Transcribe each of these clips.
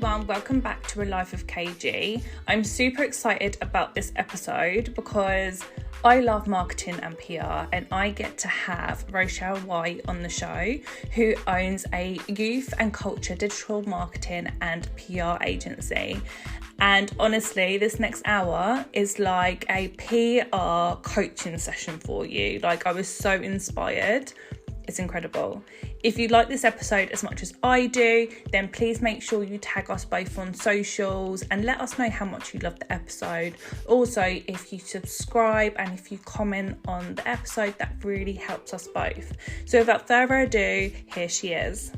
everyone, welcome back to A Life of KG. I'm super excited about this episode because I love marketing and PR, and I get to have Rochelle White on the show, who owns a youth and culture digital marketing and PR agency. And honestly, this next hour is like a PR coaching session for you. Like, I was so inspired. It's incredible. If you like this episode as much as I do, then please make sure you tag us both on socials and let us know how much you love the episode. Also, if you subscribe and if you comment on the episode, that really helps us both. So without further ado, here she is.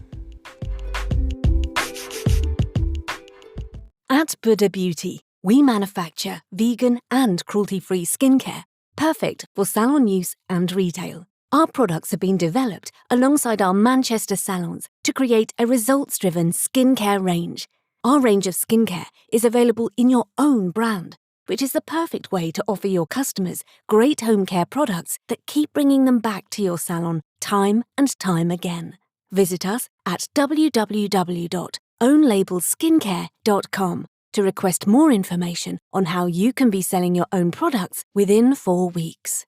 At Buddha Beauty, we manufacture vegan and cruelty-free skincare, perfect for salon use and retail. Our products have been developed alongside our Manchester salons to create a results-driven skincare range. Our range of skincare is available in your own brand, which is the perfect way to offer your customers great home care products that keep bringing them back to your salon time and time again. Visit us at www.ownlabelskincare.com to request more information on how you can be selling your own products within 4 weeks.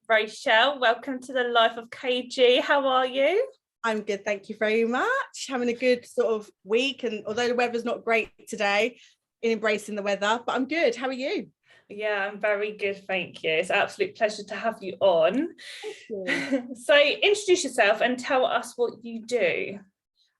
Rochelle, welcome to the Life of KG. How are you? I'm good, thank you very much. Having a good sort of week, and although the weather's not great today, embracing the weather, but I'm good. How are you? Yeah, I'm very good, thank you. It's an absolute pleasure to have you on. Thank you. So introduce yourself and tell us what you do.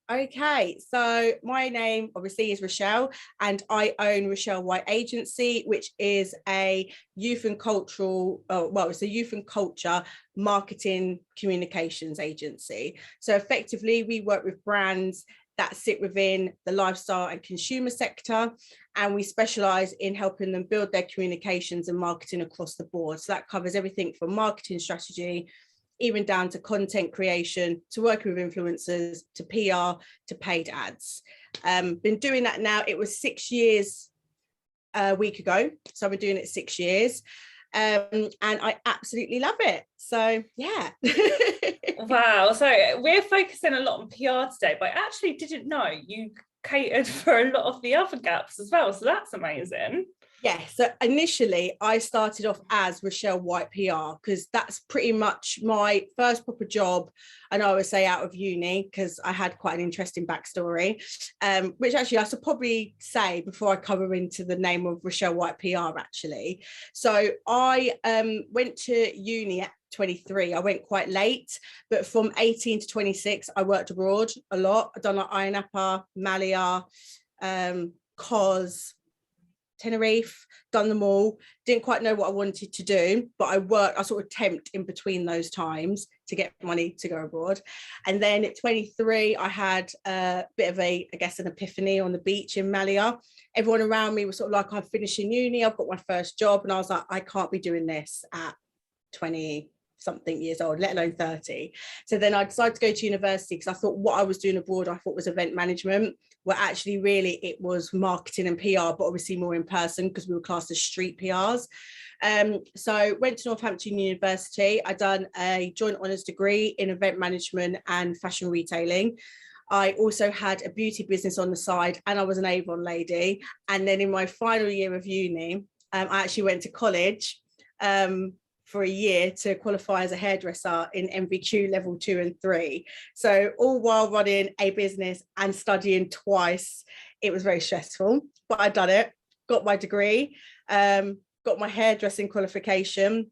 Okay, so my name obviously is Rochelle, and I own Rochelle White Agency, which is a youth and cultural, it's a youth and culture marketing communications agency. So effectively, we work with brands that sit within the lifestyle and consumer sector, and we specialize in helping them build their communications and marketing across the board. So that covers everything from marketing strategy, even down to content creation, to working with influencers, to PR, to paid ads. Been doing that now. It was 6 years a week ago, so I've been doing it 6 years, and I absolutely love it. So yeah. Wow. So we're focusing a lot on PR today, but I actually didn't know you catered for a lot of the other gaps as well. So that's amazing. Yeah, so initially I started off as Rochelle White PR because that's pretty much my first proper job, and I would say out of uni, because I had quite an interesting backstory, which actually I should probably say before I cover into the name of Rochelle White PR actually. So I went to uni at 23. I went quite late, but from 18 to 26 I worked abroad a lot. I've done like Ayia Napa, Malia, Cos, Tenerife, done them all. Didn't quite know what I wanted to do, but I sort of temped in between those times to get money to go abroad. And then at 23 I had a bit of an epiphany on the beach in Malia. Everyone around me was sort of like, I'm finishing uni, I've got my first job, and I was like, I can't be doing this at 20 something years old, let alone 30. So then I decided to go to university because I thought what I was doing abroad, I thought was event management, where actually really it was marketing and PR, but obviously more in person because we were classed as street PRs. So went to Northampton University. I done a joint honours degree in event management and fashion retailing. I also had a beauty business on the side, and I was an Avon lady. And then in my final year of uni, I actually went to college for a year to qualify as a hairdresser in MVQ level 2 and 3. So all while running a business and studying twice. It was very stressful, but I done it, got my degree, got my hairdressing qualification.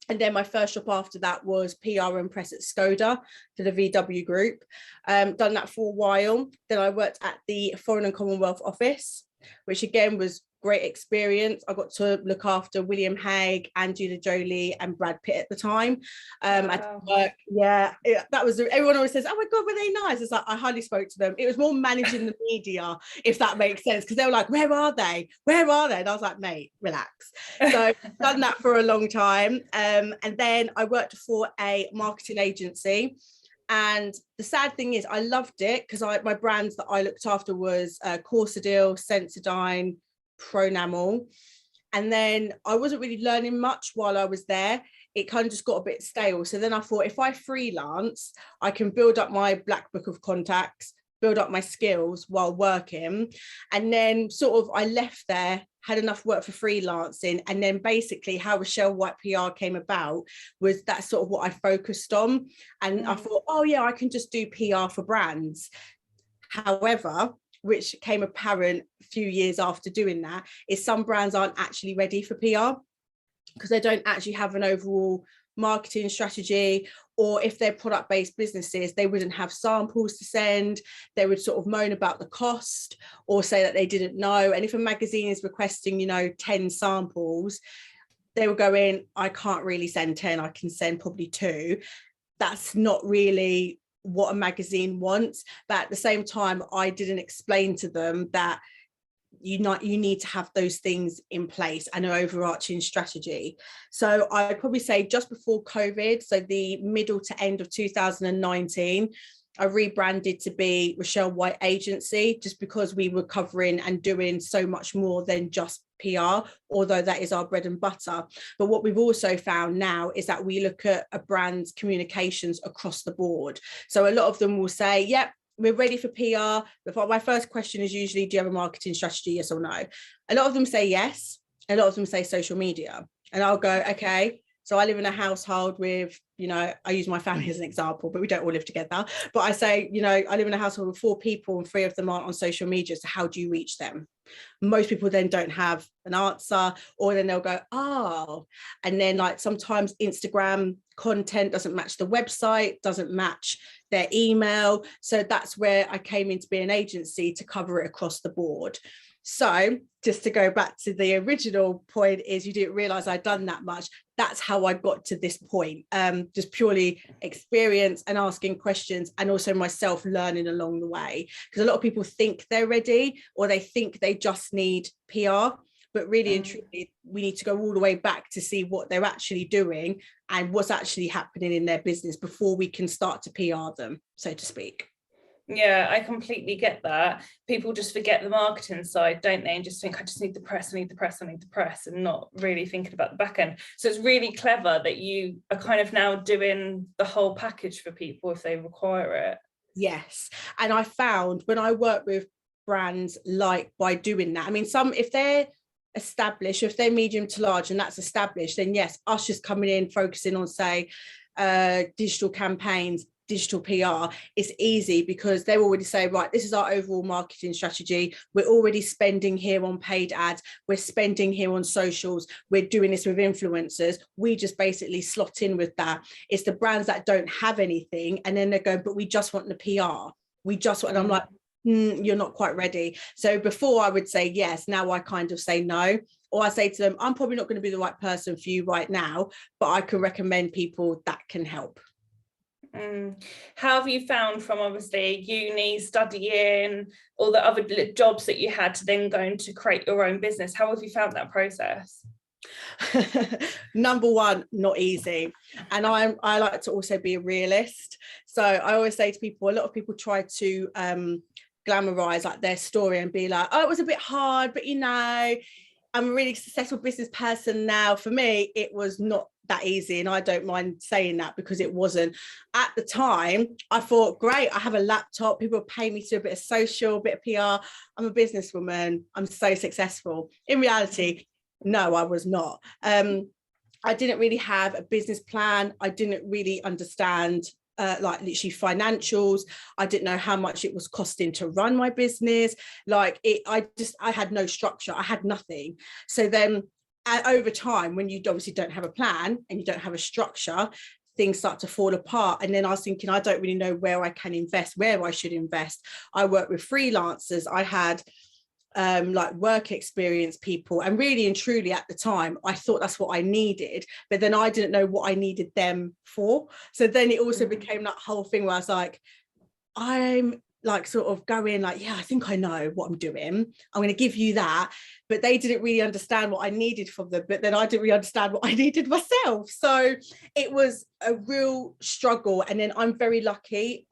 And then my first job after that was PR and press at Skoda for the VW group. Done that for a while. Then I worked at the Foreign and Commonwealth Office, which again was great experience. I got to look after William Hague, Angelina Jolie and Brad Pitt at the time. Wow. That was, everyone always says, oh my God, were they nice? It's like, I hardly spoke to them. It was more managing the media, if that makes sense, because they were like, where are they? Where are they? And I was like, mate, relax. So done that for a long time. And then I worked for a marketing agency. And the sad thing is I loved it because my brands that I looked after was Corsadil, Sensodyne, Pronamel. And then I wasn't really learning much while I was there. It kind of just got a bit stale. So then I thought, if I freelance, I can build up my black book of contacts, build up my skills while working. And then sort of I left there, had enough work for freelancing. And then basically how Rochelle White PR came about was that's sort of what I focused on. And I thought, oh yeah, I can just do PR for brands. However, which came apparent a few years after doing that, is some brands aren't actually ready for PR because they don't actually have an overall marketing strategy, or if they're product-based businesses, they wouldn't have samples to send. They would sort of moan about the cost or say that they didn't know. And if a magazine is requesting, 10 samples, they will go in, I can't really send 10, I can send probably 2. That's not really what a magazine wants. But at the same time, I didn't explain to them that you need to have those things in place and an overarching strategy. So I'd probably say just before COVID, so the middle to end of 2019, I rebranded to be Rochelle White Agency, just because we were covering and doing so much more than just PR, although that is our bread and butter. But what we've also found now is that we look at a brand's communications across the board. So a lot of them will say, yep, we're ready for PR. My first question is usually, do you have a marketing strategy, yes or no? A lot of them say yes. A lot of them say social media. And I'll go, okay. So I live in a household with, I use my family as an example, but we don't all live together. But I say, I live in a household with 4 people and 3 of them aren't on social media. So how do you reach them? Most people then don't have an answer, or then they'll go, oh, and then like sometimes Instagram content doesn't match the website, doesn't match their email. So that's where I came in to be an agency to cover it across the board. So just to go back to the original point, is you didn't realize I'd done that much. That's how I got to this point, just purely experience and asking questions, and also myself learning along the way, because a lot of people think they're ready, or they think they just need PR, but really and truly we need to go all the way back to see what they're actually doing and what's actually happening in their business before we can start to PR them, so to speak. Yeah, I completely get that. People just forget the marketing side, don't they? And just think, I just need the press, I need the press, I need the press, and not really thinking about the back end. So it's really clever that you are kind of now doing the whole package for people if they require it. Yes. And I found when I work with brands, like by doing that, I mean, some, if they're established, if they're medium to large and that's established, then yes, us just coming in, focusing on, say, digital campaigns, digital PR, it's easy because they already say, right, this is our overall marketing strategy. We're already spending here on paid ads. We're spending here on socials. We're doing this with influencers. We just basically slot in with that. It's the brands that don't have anything, and then they go, but we just want the PR. We just want, and I'm like, you're not quite ready. So before I would say yes, now I kind of say no. Or I say to them, I'm probably not going to be the right person for you right now, but I can recommend people that can help. How have you found, from obviously uni, studying, all the other jobs that you had, to then going to create your own business? How have you found that process? Number one, not easy. And I like to also be a realist. So I always say to people, a lot of people try to glamorize like their story and be like, oh, it was a bit hard, but I'm a really successful business person now. For me, it was not that easy, and I don't mind saying that because it wasn't. At the time, I thought, great, I have a laptop, people pay me to do a bit of social, a bit of PR, I'm a businesswoman, I'm so successful. In reality, no, I was not. I didn't really have a business plan. I didn't really understand like literally financials. I didn't know how much it was costing to run my business. I had no structure. I had nothing. So then over time, when you obviously don't have a plan and you don't have a structure, things start to fall apart. And then I was thinking, I don't really know where I can invest, where I should invest. I work with freelancers. I had like work experience people, and really and truly at the time I thought that's what I needed, but then I didn't know what I needed them for. So then it also became that whole thing where I was like, I'm like sort of going like, yeah, I think I know what I'm doing, I'm going to give you that. But they didn't really understand what I needed from them, but then I didn't really understand what I needed myself. So it was a real struggle. And then I'm very lucky,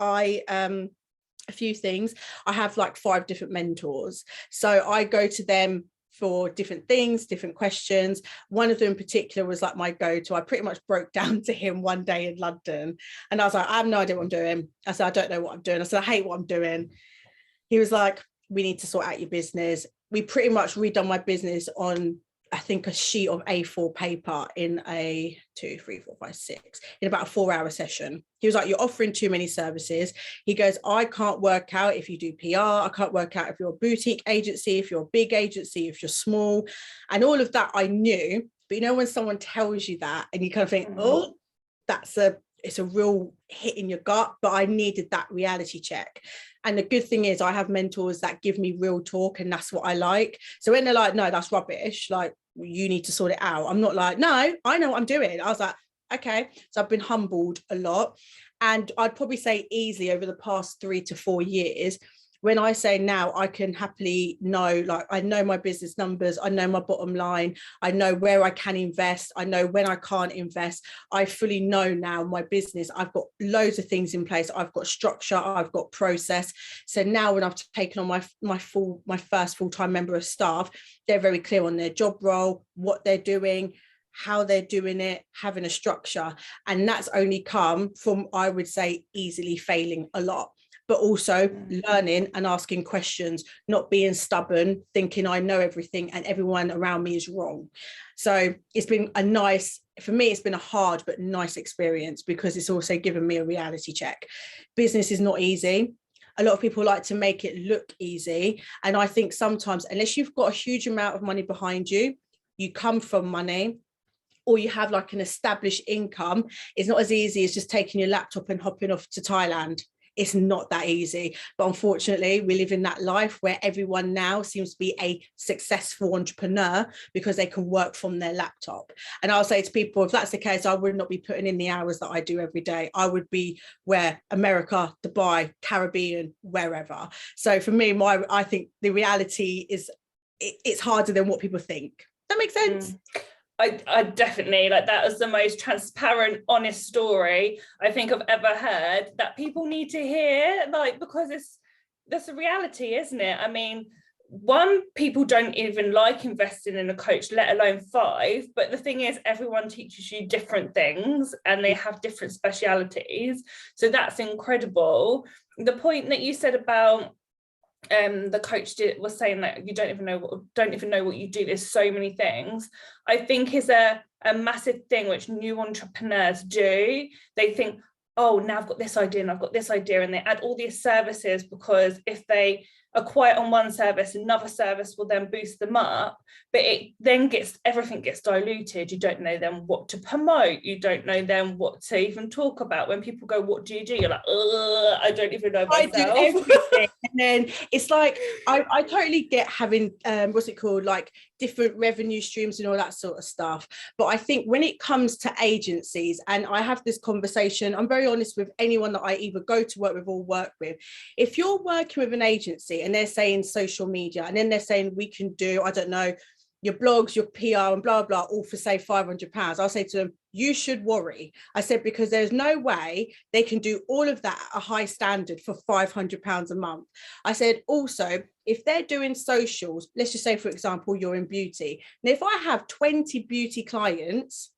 a few things. I have like 5 different mentors. So I go to them for different things, different questions. One of them in particular was like my go-to. I pretty much broke down to him one day in London and I was like, I have no idea what I'm doing. I said, I don't know what I'm doing. I said, I hate what I'm doing. He was like, we need to sort out your business. We pretty much redone my business on, I think, a sheet of A4 paper in a 2, 3, 4, 5, 6, in about a 4-hour session. He was like, you're offering too many services. He goes, I can't work out if you do PR. I can't work out if you're a boutique agency, if you're a big agency, if you're small. And all of that I knew. But you know, when someone tells you that and you kind of think, oh, it's a real hit in your gut, but I needed that reality check. And the good thing is I have mentors that give me real talk, and that's what I like. So when they're like, no, that's rubbish, like, you need to sort it out, I'm not like, no, I know what I'm doing. I was like, okay. So I've been humbled a lot. And I'd probably say easily over the past 3 to 4 years, when I say now, I can happily know, like, I know my business numbers, I know my bottom line, I know where I can invest, I know when I can't invest. I fully know now my business. I've got loads of things in place. I've got structure, I've got process. So now when I've taken on my first full-time member of staff, they're very clear on their job role, what they're doing, how they're doing it, having a structure. And that's only come from, I would say, easily failing a lot, but also learning and asking questions, not being stubborn, thinking I know everything and everyone around me is wrong. So it's been for me, it's been a hard but nice experience, because it's also given me a reality check. Business is not easy. A lot of people like to make it look easy. And I think sometimes, unless you've got a huge amount of money behind you, you come from money, or you have like an established income, it's not as easy as just taking your laptop and hopping off to Thailand. It's not that easy. But unfortunately, we live in that life where everyone now seems to be a successful entrepreneur because they can work from their laptop. And I'll say to people, if that's the case, I would not be putting in the hours that I do every day. I would be where America, Dubai, Caribbean, wherever. So for me, I think the reality is it's harder than what people think. That makes sense? I definitely, like, that was the most transparent, honest story I think I've ever heard, that people need to hear, like, because that's a reality, isn't it? I mean, one, people don't even like investing in a coach, let alone 5. But the thing is, everyone teaches you different things and they have different specialities. So that's incredible. The point that you said about the coach was saying that you don't even know what you do, there's so many things, I think is a massive thing which new entrepreneurs do. They think, oh, now I've got this idea and I've got this idea, and they add all these services, because if they are quiet on one service, another service will then boost them up, but it then everything gets diluted. You don't know then what to promote, you don't know then what to even talk about. When people go, what do you do, you're like, I don't even know myself. I do everything. And then it's like, I totally get having like different revenue streams and all that sort of stuff. But I think when it comes to agencies, and I have this conversation, I'm very honest with anyone that I either go to work with or work with. If you're working with an agency and they're saying social media, and then they're saying we can do, I don't know, your blogs, your PR and blah, blah, all for say £500, I'll say to them, you should worry. I said, because there's no way they can do all of that at a high standard for £500 a month. I said, also, if they're doing socials, let's just say, for example, you're in beauty. Now, if I have 20 beauty clients,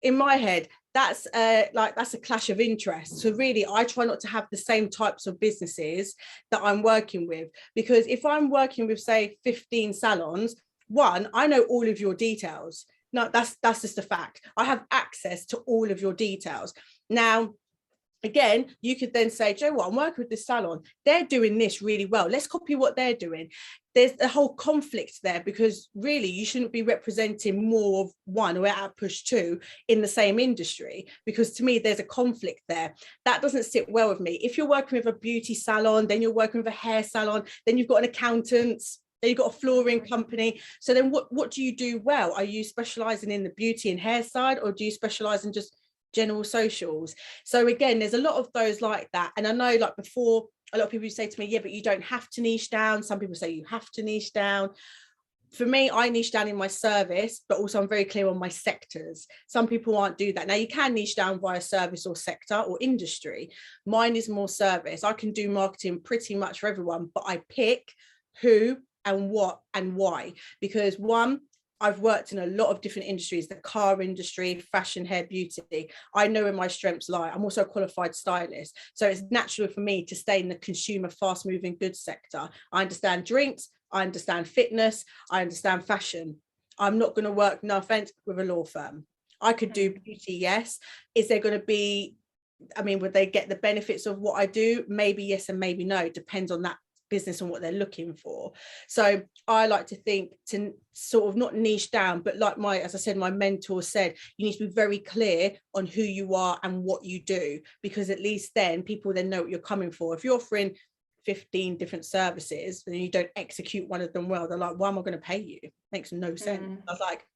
in my head, that's a clash of interests. So really, I try not to have the same types of businesses that I'm working with, because if I'm working with, say, 15 salons, one, I know all of your details. No, that's just a fact. I have access to all of your details. Now, again, you could then say, Joe, what, I'm working with this salon, they're doing this really well, let's copy what they're doing. There's a whole conflict there, because really you shouldn't be representing more of one or out push 2 in the same industry, because to me there's a conflict there. That doesn't sit well with me. If you're working with a beauty salon, then you're working with a hair salon, then you've got an accountant, then you've got a flooring company. So then what do you do well? Are you specializing in the beauty and hair side, or do you specialize in just general socials? So again, there's a lot of those like that. And I know, like, before, a lot of people say to me, yeah, but you don't have to niche down. Some people say you have to niche down. For me, I niche down in my service, but also I'm very clear on my sectors. Some people aren't do that. Now, you can niche down via service or sector or industry. Mine is more service. I can do marketing pretty much for everyone, but I pick who and what and why, because one, I've worked in a lot of different industries, the car industry, fashion, hair, beauty. I know where my strengths lie. I'm also a qualified stylist. So it's natural for me to stay in the consumer fast moving goods sector. I understand drinks, I understand fitness, I understand fashion. I'm not going to work, no offense, with a law firm. I could do beauty, yes. Is there going to be, I mean, would they get the benefits of what I do? Maybe yes and maybe no. It depends on that business and what they're looking for. So I like to think to sort of not niche down, but like as I said, my mentor said, you need to be very clear on who you are and what you do, because at least then people then know what you're coming for. If you're offering 15 different services and you don't execute one of them well, they're like, why am I going to pay you? Makes no sense. I was like,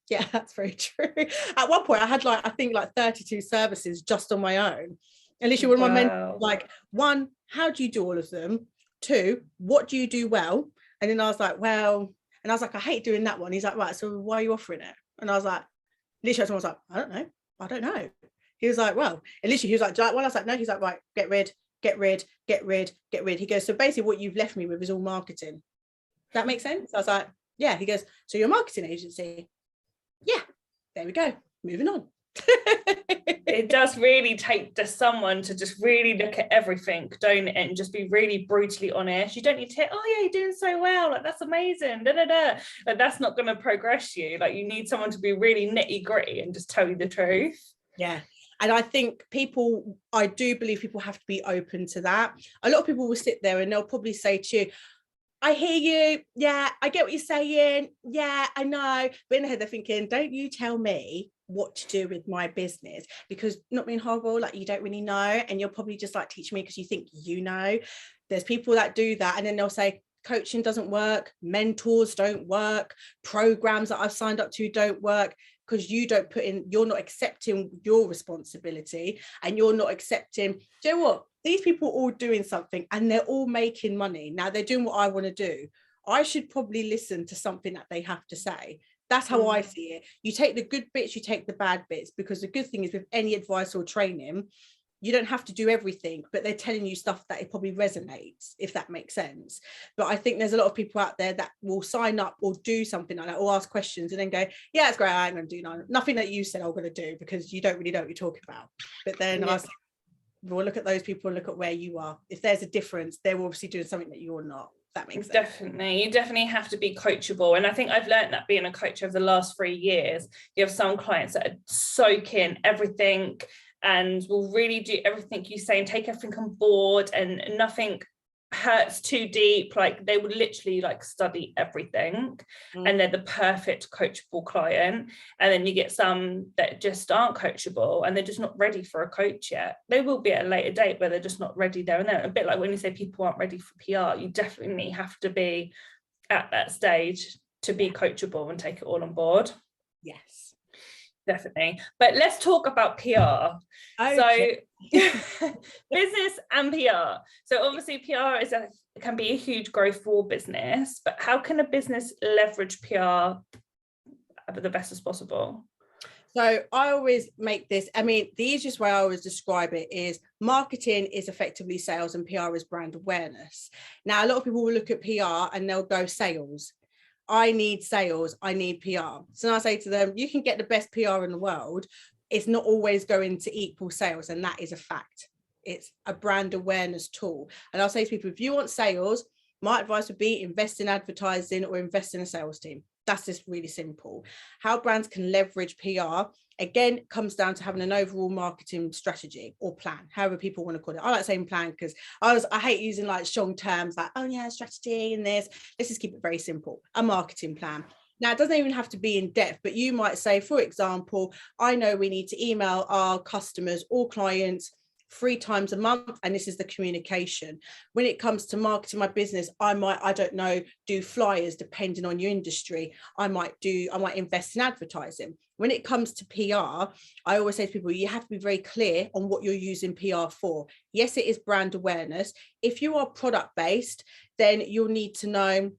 yeah, that's very true. At one point I had I think 32 services just on my own. And literally one of my mentors, like, one, how do you do all of them? Two, what do you do well? And then I was like, well, and I was like, I hate doing that one. He's like, right, so why are you offering it? And I was like, literally, I was like, I don't know. He was like, well, and literally he was like, well, I was like, no. He's like, right, get rid. He goes, so basically what you've left me with is all marketing. That makes sense? I was like, yeah. He goes, so you're a marketing agency? Yeah, there we go, moving on. It does really take someone to just really look at everything, don't it, and just be really brutally honest. You don't need to say, oh yeah, you're doing so well, like that's amazing, like that's not going to progress you. Like you need someone to be really nitty gritty and just tell you the truth. Yeah. And I think I do believe people have to be open to that. A lot of people will sit there and they'll probably say to you, I hear you. Yeah, I get what you're saying. Yeah, I know. But in their head, they're thinking, don't you tell me what to do with my business, because not being horrible, like you don't really know. And you'll probably just like teach me because you think you know. There's people that do that. And then they'll say, coaching doesn't work. Mentors don't work. Programs that I've signed up to don't work, because you don't put in, you're not accepting your responsibility, and you're not accepting, do you know what? These people are all doing something and they're all making money. Now they're doing what I want to do. I should probably listen to something that they have to say. That's how I see it. You take the good bits, you take the bad bits, because the good thing is with any advice or training, you don't have to do everything, but they're telling you stuff that it probably resonates, if that makes sense. But I think there's a lot of people out there that will sign up or do something like that or ask questions and then go, yeah, it's great, I'm going to do nothing that you said I'm going to do, because you don't really know what you're talking about. But then I was like, well, look at those people and look at where you are. If there's a difference, they're obviously doing something that you're not. That makes sense. Definitely. You definitely have to be coachable. And I think I've learned that being a coach over the last 3 years. You have some clients that are soak in everything and will really do everything you say and take everything on board, and nothing hurts too deep. Like they would literally like study everything and they're the perfect coachable client. And then you get some that just aren't coachable and they're just not ready for a coach yet. They will be at a later date, but they're just not ready there and then. A bit like when you say people aren't ready for PR, you definitely have to be at that stage to be coachable and take it all on board. Yes. Definitely. But let's talk about PR. Okay. So business and PR. So obviously PR can be a huge growth for business, but how can a business leverage PR the best as possible? So I always make this, I mean, the easiest way I always describe it is marketing is effectively sales and PR is brand awareness. Now, a lot of people will look at PR and they'll go sales. I need sales, I need PR. So I say to them, you can get the best PR in the world. It's not always going to equal sales. And that is a fact. It's a brand awareness tool. And I'll say to people, if you want sales, my advice would be invest in advertising or invest in a sales team. That's just really simple. How brands can leverage PR, again, comes down to having an overall marketing strategy or plan, however people want to call it. I like saying plan because I hate using like strong terms like, oh yeah, strategy and this. Let's just keep it very simple. A marketing plan. Now, it doesn't even have to be in depth, but you might say, for example, I know we need to email our customers or clients 3 times a month, and this is the communication. When it comes to marketing my business, I might do flyers depending on your industry. I might invest in advertising. When it comes to PR, I always say to people, you have to be very clear on what you're using PR for. Yes, it is brand awareness. If you are product based, then you'll need to know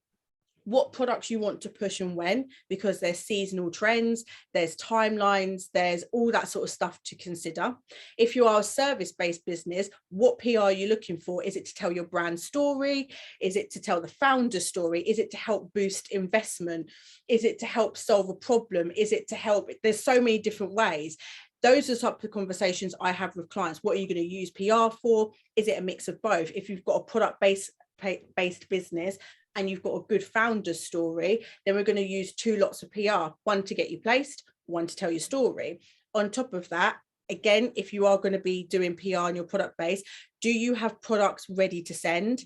what products you want to push and when, because there's seasonal trends, there's timelines, there's all that sort of stuff to consider. If you are a service-based business, what PR are you looking for? Is it to tell your brand story? Is it to tell the founder story? Is it to help boost investment? Is it to help solve a problem? Is it to help? There's so many different ways. Those are the type of conversations I have with clients. What are you going to use PR for? Is it a mix of both? If you've got a product-based business and you've got a good founder story, then we're going to use 2 lots of PR, one to get you placed, one to tell your story. On top of that, again, if you are going to be doing PR on your product base, do you have products ready to send?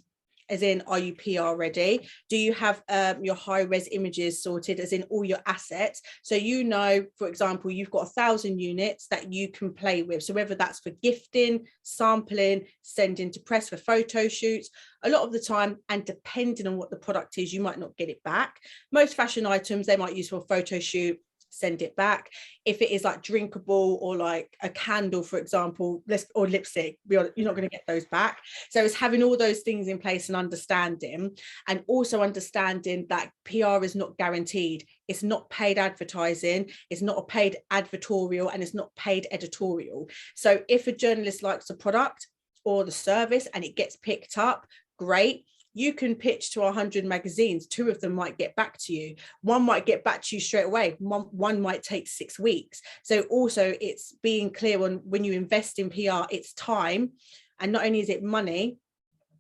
As in, are you PR ready? Do you have your high res images sorted, as in all your assets? So, you know, for example, you've got 1,000 units that you can play with. So whether that's for gifting, sampling, sending to press for photo shoots, a lot of the time, and depending on what the product is, you might not get it back. Most fashion items, they might use for a photo shoot, send it back. If it is like drinkable or like a candle, for example, or lipstick, you're not going to get those back. So it's having all those things in place and understanding, and also understanding that PR is not guaranteed. It's not paid advertising, it's not a paid advertorial, and it's not paid editorial. So if a journalist likes a product or the service and it gets picked up, great. You can pitch to 100 magazines, 2 of them might get back to you. One might get back to you straight away. One might take 6 weeks. So also it's being clear on, when you invest in PR, it's time. And not only is it money,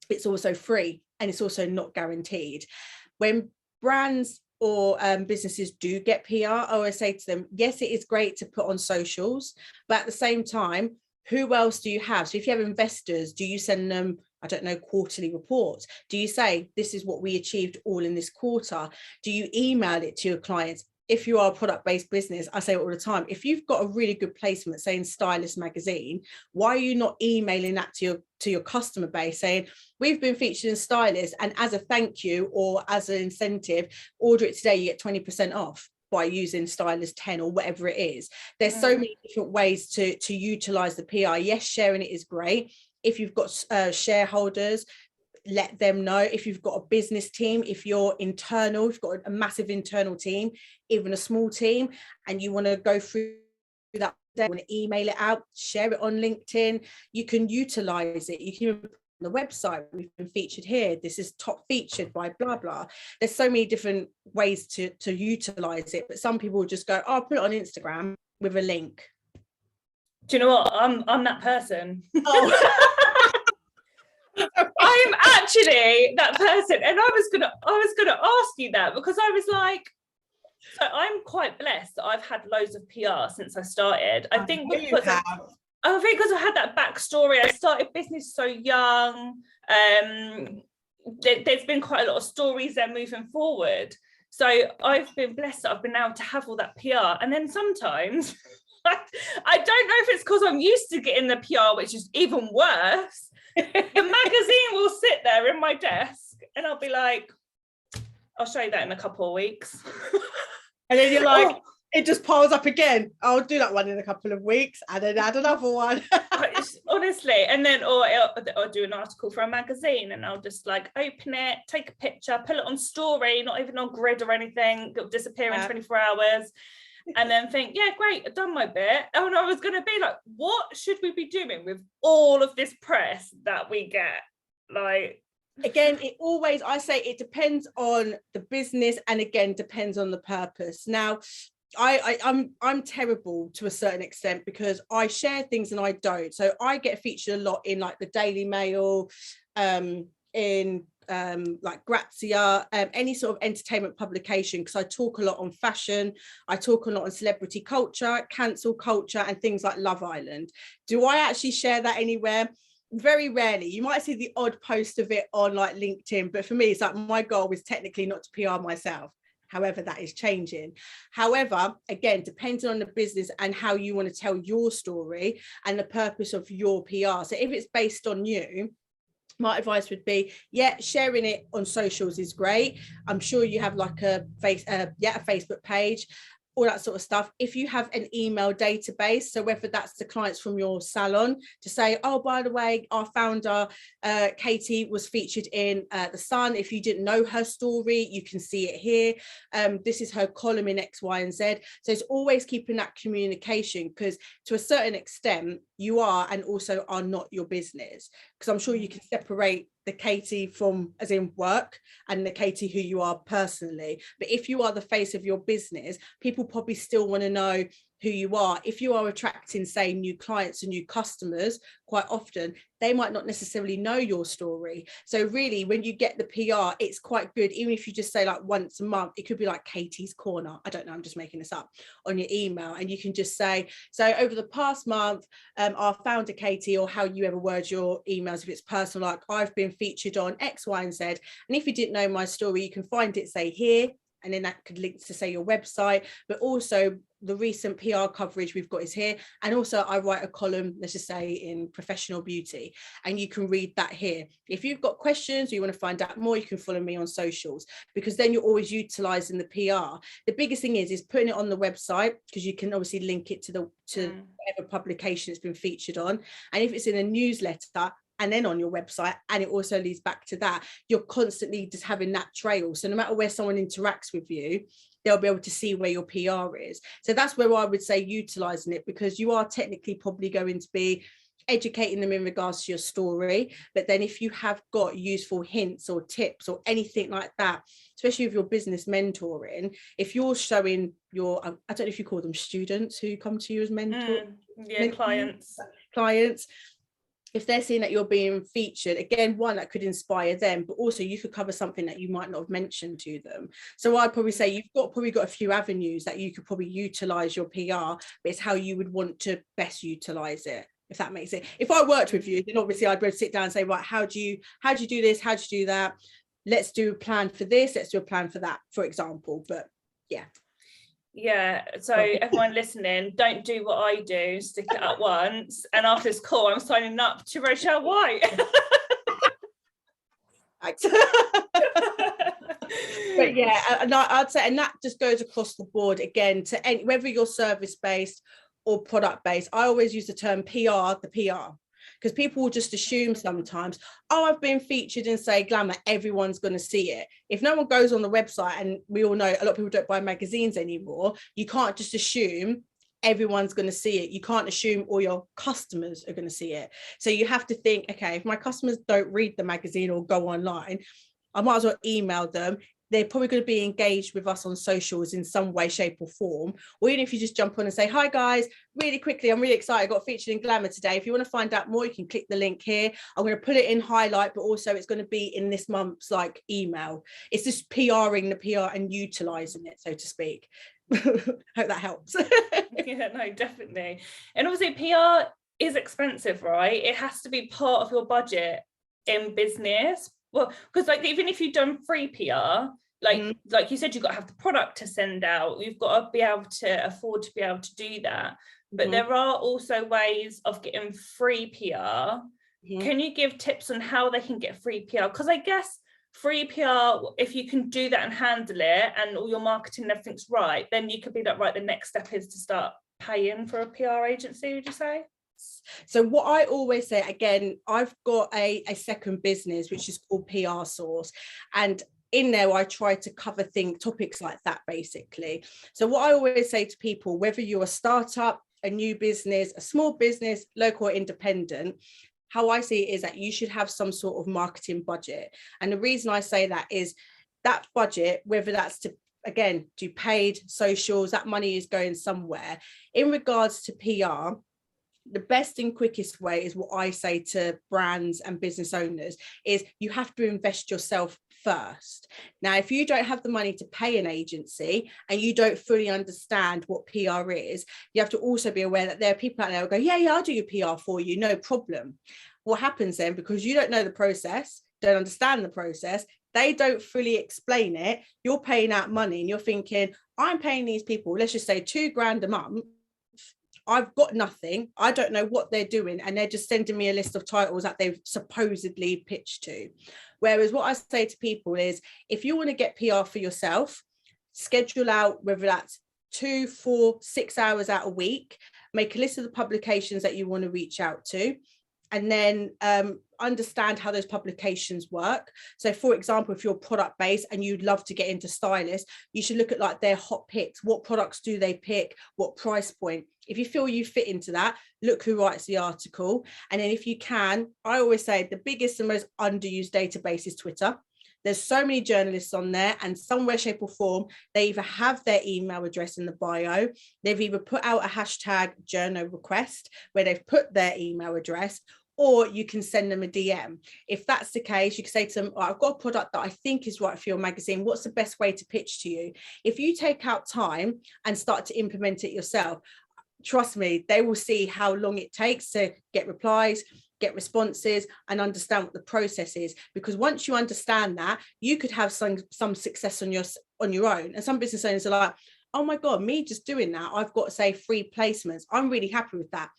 it's also free, and it's also not guaranteed. When brands or businesses do get PR, I always say to them, yes, it is great to put on socials, but at the same time, who else do you have? So if you have investors, do you send them, I don't know, quarterly reports? Do you say, this is what we achieved all in this quarter? Do you email it to your clients? If you are a product-based business, I say it all the time, if you've got a really good placement, say in Stylist magazine, why are you not emailing that to your customer base saying, we've been featured in Stylist, and as a thank you or as an incentive, order it today, you get 20% off by using Stylist 10 or whatever it is. There's so many different ways to utilize the PR. Yes, sharing it is great. If you've got shareholders, let them know. If you've got a business team, if you're internal, if you've got a massive internal team, even a small team, and you want to go through that, you want to email it out, share it on LinkedIn, you can utilize it. You can the website, we've been featured here, this is top featured by blah blah. There's so many different ways to utilize it, but some people just go, oh, I'll put it on Instagram with a link. Do you know what, I'm that person. Oh. I'm actually that person, and I was gonna ask you that, because I was like, so I'm quite blessed that I've had loads of PR since I started. I think because I had that backstory. I started business so young. There's been quite a lot of stories there moving forward. So I've been blessed that I've been able to have all that PR. And then sometimes, I don't know if it's because I'm used to getting the PR, which is even worse. The magazine will sit there in my desk and I'll be like, I'll show you that in a couple of weeks. And then you're like, it just piles up again. I'll do that one in a couple of weeks and then add another one. Honestly, and then or do an article for a magazine, and I'll just like open it, take a picture, put it on story, not even on grid or anything, it'll disappear in 24 hours, and then think, yeah, great, I've done my bit. And I was going to be like, what should we be doing with all of this press that we get? Like, again, I say it depends on the business, and again depends on the purpose. Now I'm terrible to a certain extent because I share things and I don't. So I get featured a lot in like the Daily Mail, in like Grazia, any sort of entertainment publication, because I talk a lot on fashion, I talk a lot on celebrity culture, cancel culture, and things like Love Island. Do I actually share that anywhere? Very rarely. You might see the odd post of it on like LinkedIn, but for me, it's like my goal is technically not to PR myself. However, that is changing. However, again, depending on the business and how you want to tell your story and the purpose of your PR. So if it's based on you, my advice would be, yeah, sharing it on socials is great. I'm sure you have like a Facebook page. all that sort of stuff. If you have an email database, so whether that's the clients from your salon to say, oh, by the way, our founder, Katie, was featured in The Sun. If you didn't know her story, you can see it here. This is her column in X, Y, and Z. So it's always keeping that communication, because to a certain extent, you are and also are not your business. Because I'm sure you can separate the Katie from, as in work, and the Katie who you are personally. But if you are the face of your business, people probably still want to know who you are. If you are attracting, say, new clients and new customers, quite often they might not necessarily know your story. So really, when you get the PR, it's quite good. Even if you just say like once a month, it could be like Katie's Corner, I don't know, I'm just making this up, on your email, and you can just say, so over the past month, our founder Katie, or how you ever word your emails, if it's personal, like I've been featured on X, Y, and Z, and if you didn't know my story, you can find it, say, here, and then that could link to, say, your website. But also the recent PR coverage we've got is here. And also I write a column, let's just say, in Professional Beauty, and you can read that here. If you've got questions or you want to find out more, you can follow me on socials, because then you're always utilizing the PR. The biggest thing is putting it on the website, because you can obviously link it to whatever publication it's been featured on. And if it's in a newsletter, and then on your website, and it also leads back to that, you're constantly just having that trail. So no matter where someone interacts with you, they'll be able to see where your PR is. So that's where I would say utilizing it, because you are technically probably going to be educating them in regards to your story. But then if you have got useful hints or tips or anything like that, especially with your business mentoring, if you're showing your, I don't know if you call them students who come to you as mentors, clients, if they're seeing that you're being featured, again, one, that could inspire them, but also you could cover something that you might not have mentioned to them. So I'd probably say you've probably got a few avenues that you could probably utilize your PR, but it's how you would want to best utilize it, if that makes it. If I worked with you, then obviously I'd be able to sit down and say, right, how do you do this? How do you do that? Let's do a plan for this. Let's do a plan for that, for example. But yeah. Yeah, so everyone listening, don't do what I do, stick it up once, and after this call I'm signing up to Rochelle White. But yeah, and I'd say, and that just goes across the board again, to any, whether you're service based or product based. I always use the term PR, the PR, because people will just assume sometimes, oh, I've been featured in, say, Glamour, everyone's going to see it. If no one goes on the website, and we all know a lot of people don't buy magazines anymore, you can't just assume everyone's going to see it. You can't assume all your customers are going to see it. So you have to think, okay, if my customers don't read the magazine or go online, I might as well email them. They're probably going to be engaged with us on socials in some way, shape or form. Or even if you just jump on and say, hi guys, really quickly, I'm really excited, I got featured in Glamour today. If you want to find out more, you can click the link here. I'm going to put it in highlight, but also it's going to be in this month's like email. It's just PRing the PR and utilizing it, so to speak. Hope that helps. Yeah, no, definitely. And obviously PR is expensive, right? It has to be part of your budget in business. Well, because like even if you've done free PR, like you said, you've got to have the product to send out. You've got to be able to afford to be able to do that. But there are also ways of getting free PR. Can you give tips on how they can get free PR? Because I guess free PR, if you can do that and handle it and all your marketing and everything's right, then you could be like, right, the next step is to start paying for a PR agency, would you say? So what I always say, again, I've got a second business which is called PR Source, and in there I try to cover topics like that basically. So what I always say to people, whether you're a startup, a new business, a small business, local or independent, how I see it is that you should have some sort of marketing budget. And the reason I say that is that budget, whether that's to, again, do paid socials, that money is going somewhere. In regards to PR, the best and quickest way is what I say to brands and business owners is you have to invest yourself first. Now, if you don't have the money to pay an agency and you don't fully understand what PR is, you have to also be aware that there are people out there who go, yeah, I'll do your PR for you, no problem. What happens then, because you don't know the process, don't understand the process, they don't fully explain it, you're paying out money and you're thinking, I'm paying these people, let's just say $2,000 a month, I've got nothing, I don't know what they're doing, and they're just sending me a list of titles that they've supposedly pitched to. Whereas what I say to people is, if you want to get PR for yourself, schedule out, whether that's 2, 4, 6 hours out a week, make a list of the publications that you want to reach out to, and then understand how those publications work. So for example, if you're product based and you'd love to get into stylist, you should look at like their hot picks. What products do they pick? What price point? If you feel you fit into that, look who writes the article. And then if you can, I always say the biggest and most underused database is Twitter. There's so many journalists on there, and some way, shape or form, they either have their email address in the bio, they've either put out a hashtag journal request where they've put their email address, or you can send them a DM. If that's the case, you can say to them, oh, I've got a product that I think is right for your magazine. What's the best way to pitch to you? If you take out time and start to implement it yourself, trust me, they will see how long it takes to get replies, get responses, and understand what the process is. Because once you understand that, you could have some success on your own. And some business owners are like, oh my God, me just doing that, I've got, say, 3 placements. I'm really happy with that.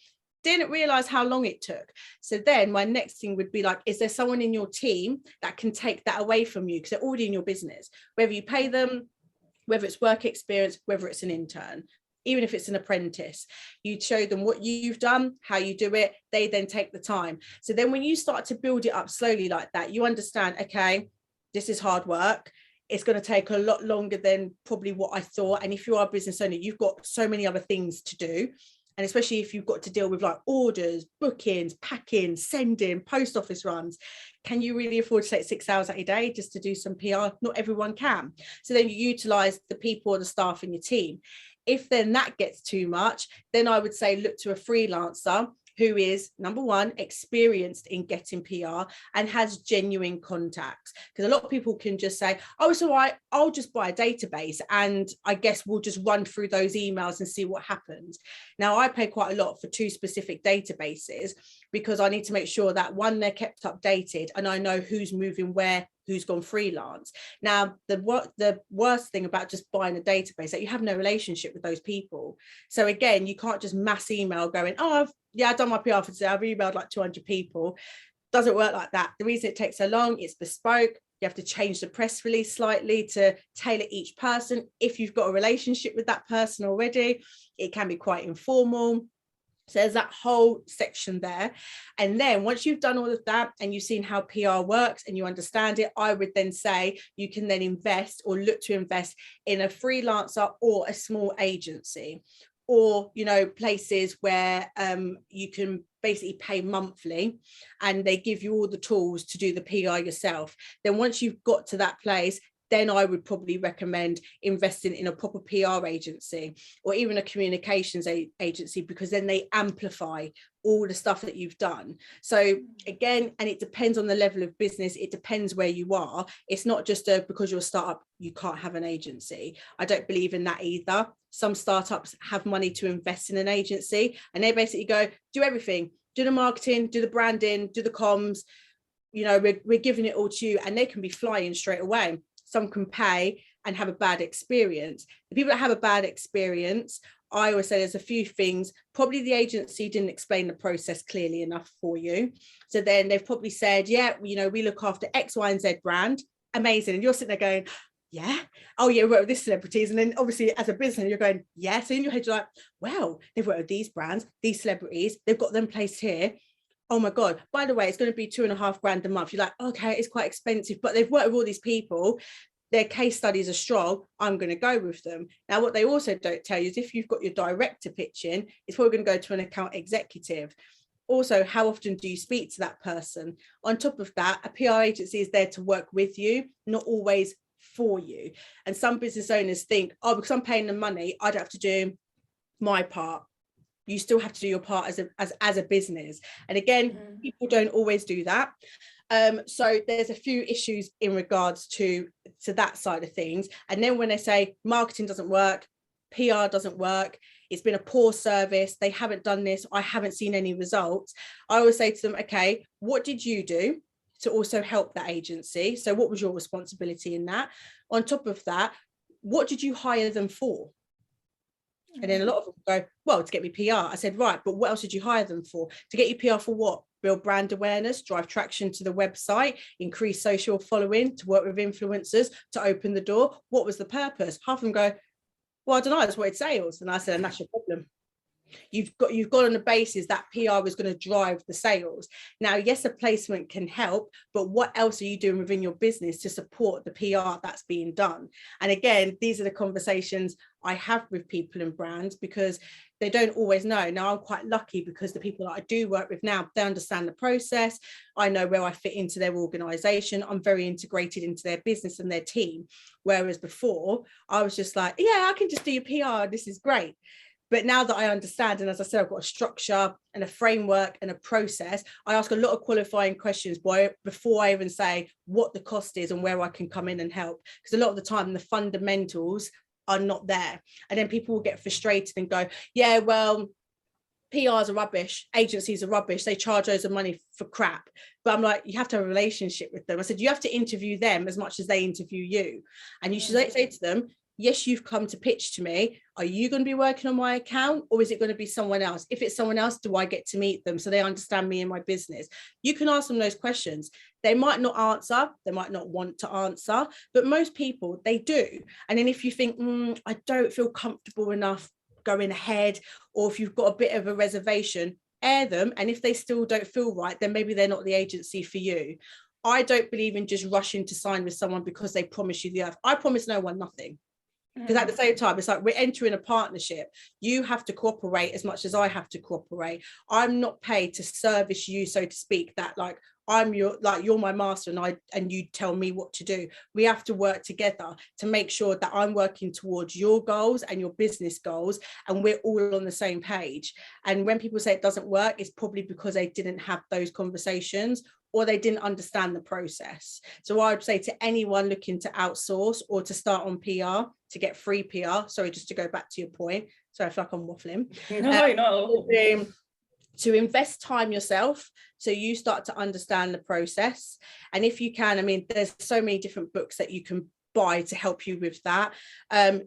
Didn't realize how long it took. So then my next thing would be like, is there someone in your team that can take that away from you? Because they're already in your business, whether you pay them, whether it's work experience, whether it's an intern, even if it's an apprentice, you show them what you've done, how you do it, they then take the time. So then when you start to build it up slowly like that, you understand, okay, this is hard work. It's going to take a lot longer than probably what I thought. And if you are a business owner, you've got so many other things to do. And especially if you've got to deal with like orders, bookings, packing, sending, post office runs, can you really afford to take 6 hours out of your day just to do some PR? Not everyone can. So then you utilize the people or the staff in your team. If then that gets too much, then I would say look to a freelancer who is, number one, experienced in getting PR and has genuine contacts. Because a lot of people can just say, oh, it's all right, I'll just buy a database and I guess we'll just run through those emails and see what happens. Now, I pay quite a lot for 2 specific databases because I need to make sure that, one, they're kept updated and I know who's moving where, who's gone freelance. Now, the worst thing about just buying a database is that you have no relationship with those people. So again, you can't just mass email going, oh, I've done my PR for today, I've emailed like 200 people. Doesn't work like that. The reason it takes so long, it's bespoke. You have to change the press release slightly to tailor each person. If you've got a relationship with that person already, it can be quite informal. So there's that whole section there. And then once you've done all of that and you've seen how PR works and you understand it, I would then say you can then invest or look to invest in a freelancer or a small agency, or, you know, places where you can basically pay monthly and they give you all the tools to do the PR yourself. Then once you've got to that place, then I would probably recommend investing in a proper PR agency or even a communications agency, because then they amplify all the stuff that you've done. So again, and it depends on the level of business, it depends where you are. It's not just because you're a startup, you can't have an agency. I don't believe in that either. Some startups have money to invest in an agency and they basically go, do everything, do the marketing, do the branding, do the comms, you know, we're giving it all to you, and they can be flying straight away. Some can pay and have a bad experience. The people that have a bad experience, I always say there's a few things. Probably the agency didn't explain the process clearly enough for you. So then they've probably said, yeah, you know, we look after X, Y, and Z brand. Amazing. And you're sitting there going, yeah, oh yeah, we work with these celebrities. And then obviously as a business, you're going, yeah. So in your head, you're like, well, they've worked with these brands, these celebrities, they've got them placed here. Oh my God, by the way, it's going to be $2,500 a month. You're like, okay, it's quite expensive, but they've worked with all these people. Their case studies are strong. I'm going to go with them. Now, what they also don't tell you is if you've got your director pitching, it's probably going to go to an account executive. Also, how often do you speak to that person? On top of that, a PR agency is there to work with you, not always for you. And some business owners think, oh, because I'm paying them money, I don't have to do my part. You still have to do your part as a business. And again, people don't always do that. So there's a few issues in regards to that side of things. And then when they say marketing doesn't work, PR doesn't work, it's been a poor service, they haven't done this, I haven't seen any results, I always say to them, okay, what did you do to also help that agency? So what was your responsibility in that? On top of that, what did you hire them for? And then a lot of them go, well, to get me PR. I said, right, but what else did you hire them for? To get you PR for what? Build brand awareness, drive traction to the website, increase social following, to work with influencers, to open the door. What was the purpose? Half of them go, Well, I don't know, I just wanted sales. And I said, and that's your problem. You've got on the basis that PR was going to drive the sales. Now, yes, a placement can help, but what else are you doing within your business to support the PR that's being done? And again, these are the conversations I have with people in brands, because they don't always know. Now, I'm quite lucky because the people that I do work with now, they understand the process. I know where I fit into their organization. I'm very integrated into their business and their team. Whereas before, I was just like, yeah, I can just do your PR. This is great. But now that I understand, and as I said, I've got a structure and a framework and a process, I ask a lot of qualifying questions before I even say what the cost is and where I can come in and help. Because a lot of the time, the fundamentals are not there. And then people will get frustrated and go, yeah, well, PRs are rubbish, agencies are rubbish, they charge loads of money for crap. But I'm like, you have to have a relationship with them. I said, you have to interview them as much as they interview you. And you should say to them, yes, you've come to pitch to me. Are you going to be working on my account, or is it going to be someone else? If it's someone else, do I get to meet them so they understand me and my business? You can ask them those questions. They might not answer, they might not want to answer, but most people, they do. And then if you think, I don't feel comfortable enough going ahead, or if you've got a bit of a reservation, air them. And if they still don't feel right, then maybe they're not the agency for you. I don't believe in just rushing to sign with someone because they promise you the earth. I promise no one nothing. Because at the same time, it's like we're entering a partnership. You have to cooperate as much as I have to cooperate. I'm not paid to service you, so to speak, that like you're my master and you tell me what to do. We have to work together to make sure that I'm working towards your goals and your business goals, and we're all on the same page. And when people say it doesn't work, it's probably because they didn't have those conversations, or they didn't understand the process. So I would say to anyone looking to outsource or to start on PR, to get free PR, sorry, just to go back to your point, so I feel like I'm waffling. No. To invest time yourself, so you start to understand the process. And if you can, I mean, there's so many different books that you can buy to help you with that.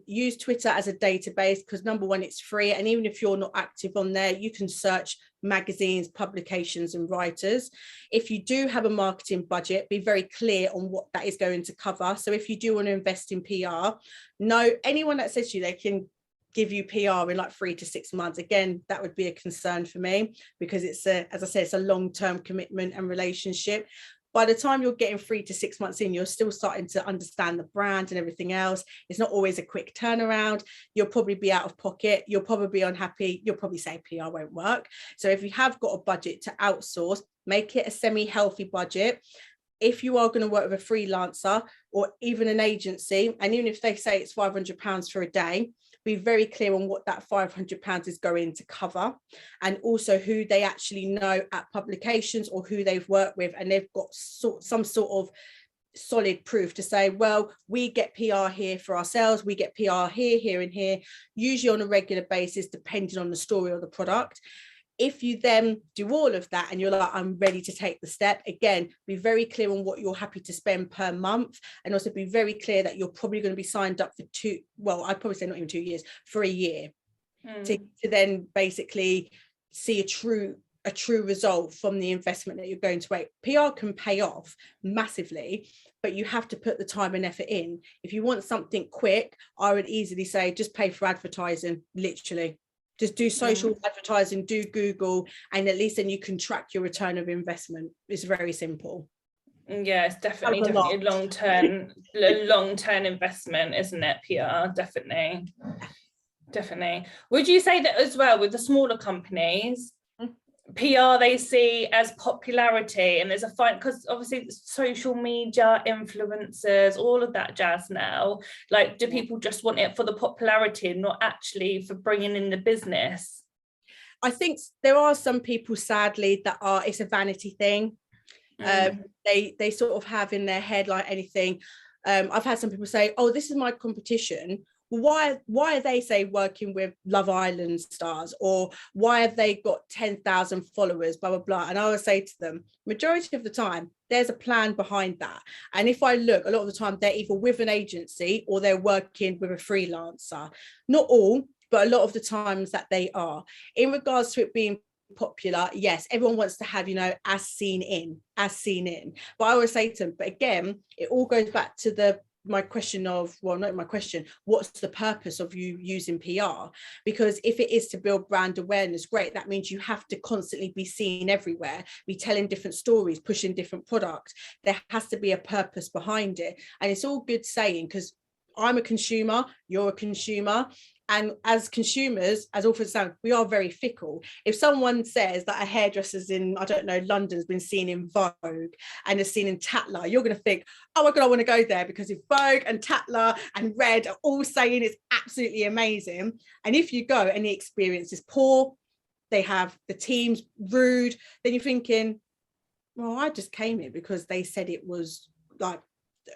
Use Twitter as a database, because number one, it's free, and even if you're not active on there, you can search magazines, publications and writers. If you do have a marketing budget, be very clear on what that is going to cover. So if you do want to invest in PR, no, anyone that says to you they can give you PR in like 3 to 6 months, again, that would be a concern for me, because it's as I said, it's a long-term commitment and relationship. By the time you're getting 3 to 6 months in, you're still starting to understand the brand and everything else. It's not always a quick turnaround. You'll probably be out of pocket. You'll probably be unhappy. You'll probably say PR won't work. So if you have got a budget to outsource, make it a semi-healthy budget. If you are going to work with a freelancer or even an agency, and even if they say it's £500 for a day, be very clear on what that £500 is going to cover, and also who they actually know at publications or who they've worked with, and they've got some sort of solid proof to say, well, we get PR here for ourselves, we get PR here, here and here, usually on a regular basis, depending on the story or the product. If you then do all of that and you're like, I'm ready to take the step, again, be very clear on what you're happy to spend per month, and also be very clear that you're probably going to be signed up for I'd probably say not even 2 years, for a year, to then basically see a true result from the investment that you're going to make. PR can pay off massively, but you have to put the time and effort in. If you want something quick, I would easily say just pay for advertising, literally. Just do social advertising, do Google, and at least then you can track your return of investment. It's very simple. Yeah, it's definitely a long-term investment, isn't it? PR, definitely. Would you say that as well with the smaller companies, PR they see as popularity, and there's a fight because obviously social media influencers, all of that jazz now, like do people just want it for the popularity and not actually for bringing in the business? I think there are some people, sadly, that it's a vanity thing. They sort of have in their head like anything. I've had some people say, oh, this is my competition. Why are they, say, working with Love Island stars, or why have they got 10,000 followers, blah, blah, blah. And I would say to them, majority of the time, there's a plan behind that. And if I look, a lot of the time, they're either with an agency or they're working with a freelancer. Not all, but a lot of the times that they are. In regards to it being popular, yes, everyone wants to have, as seen in. But I always say to them, but again, it all goes back to the my question of, well, not my question, what's the purpose of you using PR? Because if it is to build brand awareness, great, that means you have to constantly be seen everywhere, be telling different stories, pushing different products. There has to be a purpose behind it. And it's all good saying, because I'm a consumer, you're a consumer. And as consumers, as awful as it sounds, we are very fickle. If someone says that a hairdresser's in, I don't know, London's been seen in Vogue and is seen in Tatler, you're going to think, oh my God, I want to go there, because if Vogue and Tatler and Red are all saying it's absolutely amazing. And if you go and the experience is poor, they have the team's rude, then you're thinking, well, I just came here because they said it was like,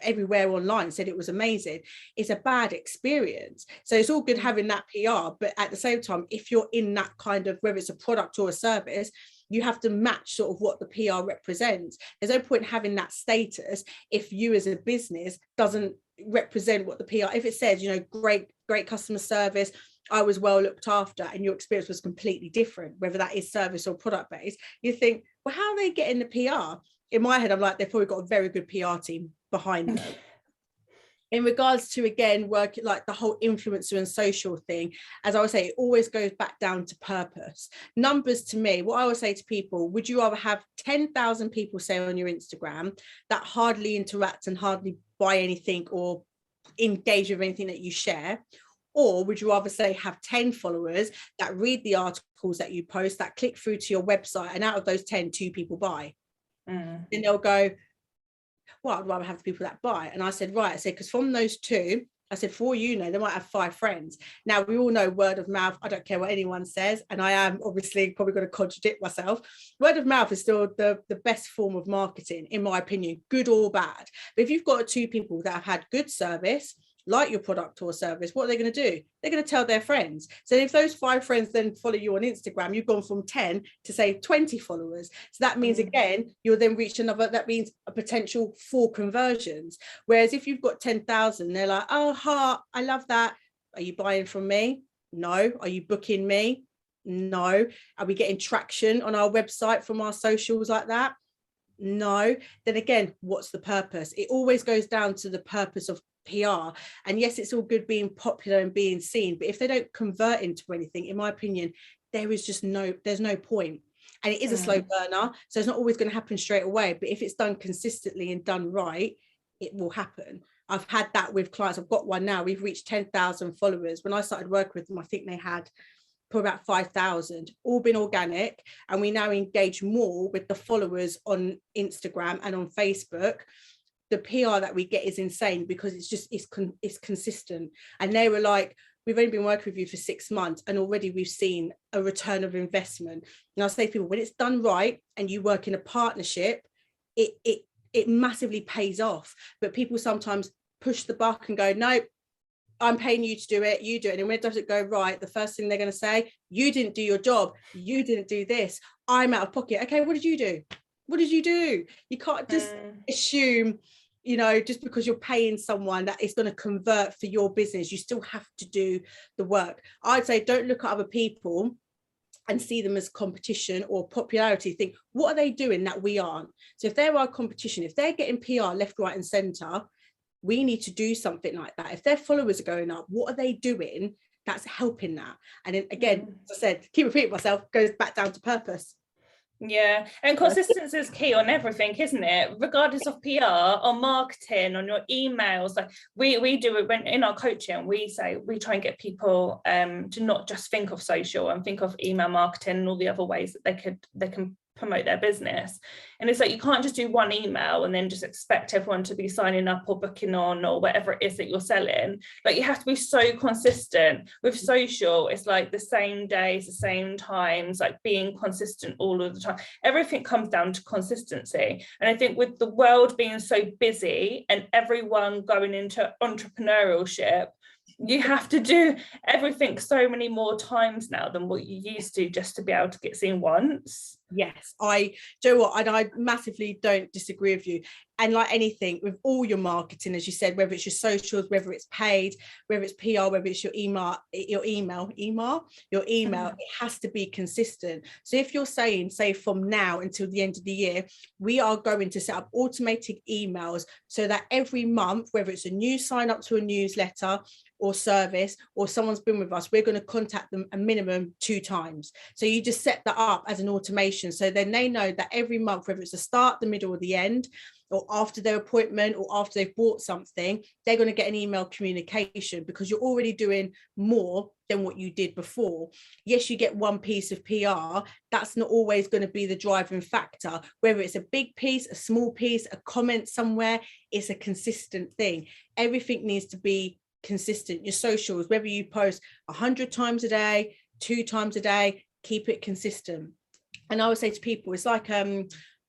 everywhere online said it was amazing. It's a bad experience. So it's all good having that PR, but at the same time, if you're in that kind of, whether it's a product or a service, you have to match sort of what the PR represents. There's no point having that status if you as a business doesn't represent what the PR, if it says, you know, great customer service, I was well looked after, and your experience was completely different, whether that is service or product based, you think, well, how are they getting the PR? In my head, I'm like, they've probably got a very good PR team behind them. In regards to, again, work like the whole influencer and social thing, as I would say, it always goes back down to purpose. Numbers to me, what I would say to people, would you rather have 10,000 people say on your Instagram that hardly interact and hardly buy anything or engage with anything that you share? Or would you rather say have 10 followers that read the articles that you post, that click through to your website, and out of those 10, 2 people buy? Then they'll go, well, I'd rather have the people that buy. And I said, right, I said, because from those 2, I said, for all you know, they might have 5 friends. Now, we all know word of mouth, I don't care what anyone says, and I am obviously probably going to contradict myself. Word of mouth is still the best form of marketing, in my opinion, good or bad. But if you've got 2 people that have had good service, like your product or service, what are they going to do? They're going to tell their friends. So if those 5 friends then follow you on Instagram, you've gone from 10 to say 20 followers. So that means, again, you'll then reach another, that means a potential 4 conversions. Whereas if you've got 10,000, they're like, oh, heart, I love that. Are you buying from me? No. Are you booking me? No. Are we getting traction on our website from our socials like that? No. Then again, what's the purpose? It always goes down to the purpose of PR. And yes, it's all good being popular and being seen, but if they don't convert into anything, in my opinion, there's no point. And it is a slow burner, so it's not always going to happen straight away, but if it's done consistently and done right, it will happen. I've had that with clients. I've got one now, we've reached 10,000 followers. When I started working with them, I think they had probably about 5,000, all been organic, and we now engage more with the followers on Instagram and on Facebook. The PR that we get is insane, because it's consistent. And they were like, we've only been working with you for 6 months and already we've seen a return of investment. And I'll say to people, when it's done right and you work in a partnership, it massively pays off. But people sometimes push the buck and go, no, I'm paying you to do it, you do it. And when it doesn't go right, the first thing they're going to say, you didn't do your job, you didn't do this, I'm out of pocket. Okay, what did you do? What did you do? You can't just assume, you know, just because you're paying someone that is going to convert for your business. You still have to do the work. I'd say don't look at other people and see them as competition or popularity. Think, what are they doing that we aren't? So if they're our competition, if they're getting PR left, right and centre, we need to do something like that. If their followers are going up, what are they doing that's helping that? And then again, as I said, keep repeating myself, goes back down to purpose. Yeah, and consistency is key on everything, isn't it? Regardless of PR, on marketing, on your emails. Like we do it when in our coaching, we try and get people to not just think of social and think of email marketing and all the other ways that they can promote their business. And it's like, you can't just do one email and then just expect everyone to be signing up or booking on or whatever it is that you're selling. Like, you have to be so consistent with social. It's like the same days, the same times, like being consistent all of the time. Everything comes down to consistency. And I think with the world being so busy and everyone going into entrepreneurship, You have to do everything so many more times now than what you used to just to be able to get seen once. Yes, do you know what? And I massively don't disagree with you. And like anything with all your marketing, as you said, whether it's your socials, whether it's paid, whether it's PR, whether it's your email, it has to be consistent. So if you're saying, say, from now until the end of the year, we are going to set up automated emails so that every month, whether it's a new sign up to a newsletter or service, or someone's been with us, we're going to contact them a minimum 2 times. So you just set that up as an automation. So then they know that every month, whether it's the start, the middle, or the end, or after their appointment, or after they've bought something, they're going to get an email communication, because you're already doing more than what you did before. Yes, you get one piece of PR. That's not always going to be the driving factor. Whether it's a big piece, a small piece, a comment somewhere, it's a consistent thing. Everything needs to be consistent. Your socials, whether you post 100 times a day, 2 times a day, keep it consistent. And I would say to people, it's like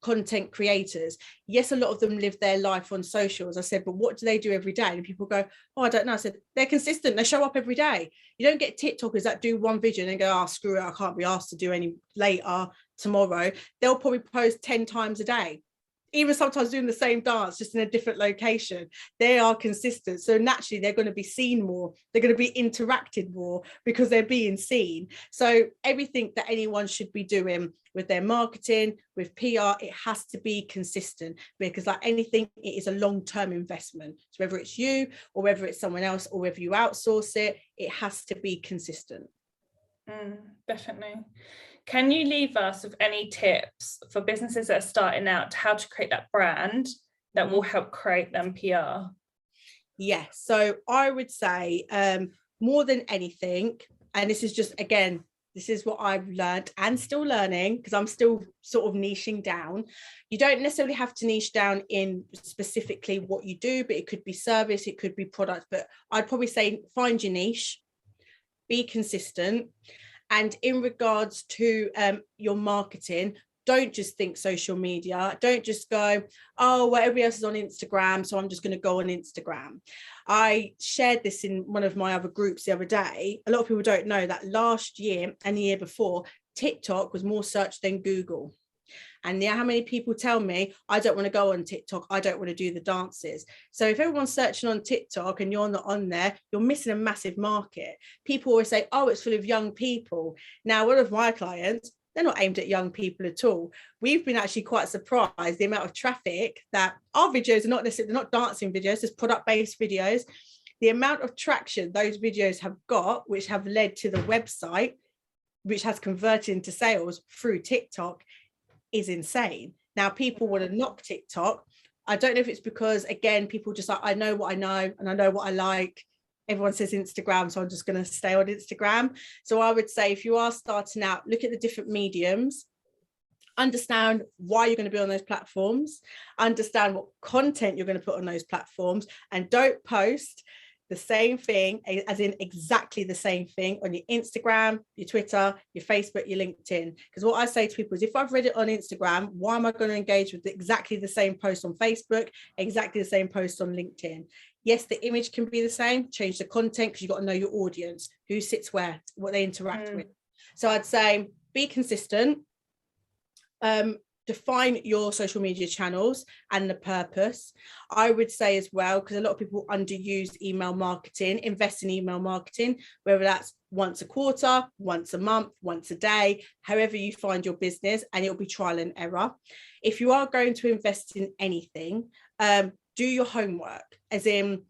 content creators. Yes, a lot of them live their life on socials. I said, but what do they do every day? And people go, oh, I don't know. I said, they're consistent. They show up every day. You don't get TikTokers that do one video and then go, oh, screw it, I can't be asked to do any later tomorrow. They'll probably post 10 times a day, even sometimes doing the same dance, just in a different location. They are consistent. So naturally, they're going to be seen more. They're going to be interacted more because they're being seen. So everything that anyone should be doing with their marketing, with PR, it has to be consistent, because like anything, it is a long-term investment. So whether it's you or whether it's someone else or whether you outsource it, it has to be consistent. Definitely. Can you leave us with any tips for businesses that are starting out, how to create that brand that will help create them PR? Yes. So I would say more than anything, and this is just, again, this is what I've learned and still learning, because I'm still sort of niching down. You don't necessarily have to niche down in specifically what you do, but it could be service, it could be product. But I'd probably say find your niche, be consistent. And in regards to your marketing, don't just think social media. Don't just go, oh, well, everybody else is on Instagram, so I'm just going to go on Instagram. I shared this in one of my other groups the other day. A lot of people don't know that last year and the year before, TikTok was more searched than Google. And yeah, how many people tell me, I don't want to go on TikTok, I don't want to do the dances. So if everyone's searching on TikTok and you're not on there, you're missing a massive market. People always say, oh, it's full of young people. Now, one of my clients, they're not aimed at young people at all. We've been actually quite surprised the amount of traffic that our videos are not necessarily, they're not dancing videos, it's product-based videos. The amount of traction those videos have got, which have led to the website, which has converted into sales through TikTok, is insane. Now, people want to knock TikTok. I don't know if it's because, again, people just like, I know what I know and I know what I like. Everyone says Instagram, so I'm just going to stay on Instagram. So I would say, if you are starting out, look at the different mediums, understand why you're going to be on those platforms, understand what content you're going to put on those platforms, and don't post the same thing, as in exactly the same thing, on your Instagram, your Twitter, your Facebook, your LinkedIn. Because what I say to people is, if I've read it on Instagram, why am I going to engage with exactly the same post on Facebook, exactly the same post on LinkedIn? Yes, the image can be the same, change the content, because you've got to know your audience, who sits where, what they interact with. So I'd say be consistent, define your social media channels and the purpose. I would say as well, because a lot of people underuse email marketing, invest in email marketing, whether that's once a quarter, once a month, once a day, however you find your business, and it'll be trial and error. If you are going to invest in anything, do your homework, as in